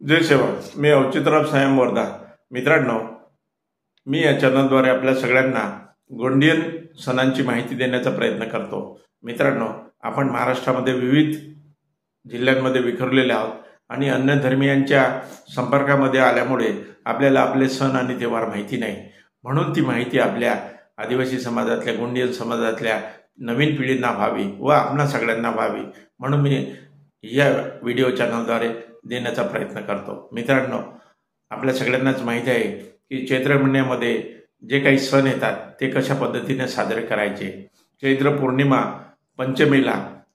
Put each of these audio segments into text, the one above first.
जय सेवा। मी अवचितराव सायम वर्धा। मित्रांनो, मी या चॅनलद्वारे आपल्या सगळ्यांना गोंडियन सणांची माहिती देण्याचा प्रयत्न करतो। मित्रांनो, आपण महाराष्ट्रामध्ये विविध जिल्ह्यांमध्ये विखरलेले आहोत आणि अन्य धर्मीयांच्या संपर्कामध्ये आल्यामुळे आपल्याला आपले सण आणि त्योहार माहिती नाही। म्हणून ती माहिती आपल्या आदिवासी समाजातल्या, गोंडियन समाजातल्या नवीन पिढींना व्हावी व आपणा सगळ्यांना व्हावी म्हणून मी या व्हिडिओ चॅनलद्वारे देण्याचा प्रयत्न करतो। मित्रांनो, आपल्या सगळ्यांनाच माहिती आहे की चैत्र महिन्यामध्ये जे काही सण येतात ते कशा पद्धतीने साजरे करायचे। चैत्र पौर्णिमा पंचमीला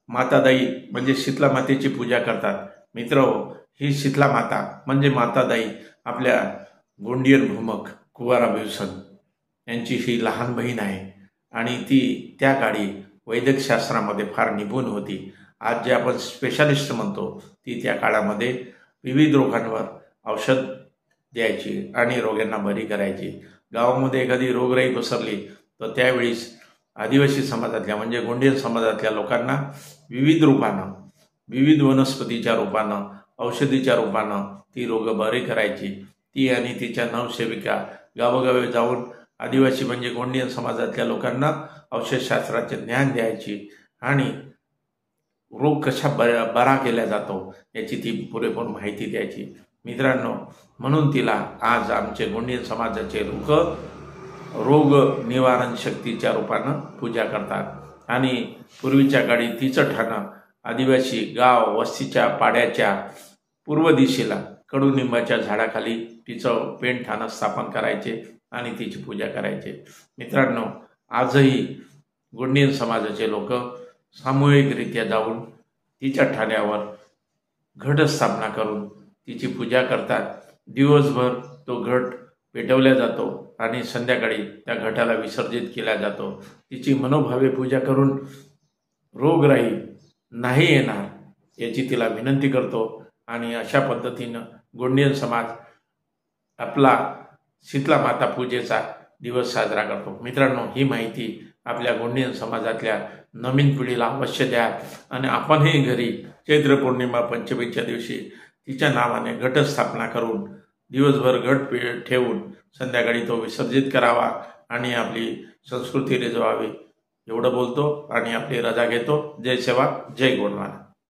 मातादाई म्हणजे शीतला मातेची पूजा करतात। मित्रहो, ही शीतला माता म्हणजे मातादाई आपल्या गोंडियन भूमक कुवारा बिवसन यांची ही लहान बहीण आहे आणि ती त्या काळी वैद्यकशास्त्रामध्ये फार निपुण होती। आज जे आपण स्पेशालिस्ट म्हणतो ती त्या काळामध्ये विविध रोगांवर औषध द्यायची आणि रोग्यांना बरी करायची। गावामध्ये एखादी रोगराई पसरली तर त्यावेळीस आदिवासी समाजातल्या म्हणजे गोंडियन समाजातल्या लोकांना विविध रूपानं, विविध वनस्पतीच्या रूपानं, औषधीच्या रूपानं ती रोग बरी करायची। ती आणि तिच्या नवसेविका गावोगावी जाऊन आदिवासी म्हणजे गोंडियन समाजातल्या लोकांना औषधशास्त्राचे ज्ञान द्यायची आणि रोग कशा बरा केला जातो याची ती पुरेपूर माहिती द्यायची। मित्रांनो, म्हणून तिला आज आमचे गोंडियन समाजाचे लोक रोग निवारण शक्तीच्या रूपानं पूजा करतात आणि पूर्वीच्या काळी तिचं ठाणं आदिवासी गाव वस्तीच्या पाड्याच्या पूर्व दिशेला कडुनिंबाच्या झाडाखाली तिचं पेन ठाणं स्थापन करायचे आणि तिची पूजा करायचे। मित्रांनो, आजही गोंडियन समाजाचे लोक सामूहिकरित्या जाऊन तिच्या ठाण्यावर घटस्थापना करून तिची पूजा करतात। दिवसभर तो घट पेटवला जातो आणि संध्याकाळी त्या घटाला विसर्जित केला जातो। तिची मनोभावे पूजा करून रोगराई नाही येणार याची तिला विनंती करतो आणि अशा पद्धतीनं गोंडियन समाज आपला शीतला माता पूजेचा दिवस साजरा करतो। मित्रांनो, ही माहिती आपल्या गोंडियन समाजातल्या नवीन पिढीला अवश्य द्या आणि आपणही घरी चैत्र पौर्णिमा पंचमीच्या दिवशी तिच्या नावाने घटस्थापना करून दिवसभर घट ठेवून संध्याकाळी तो विसर्जित करावा आणि आपली संस्कृती रिजवावी एवढं बोलतो आणि आपली रजा घेतो। जय सेवा, जय गोंडवाना।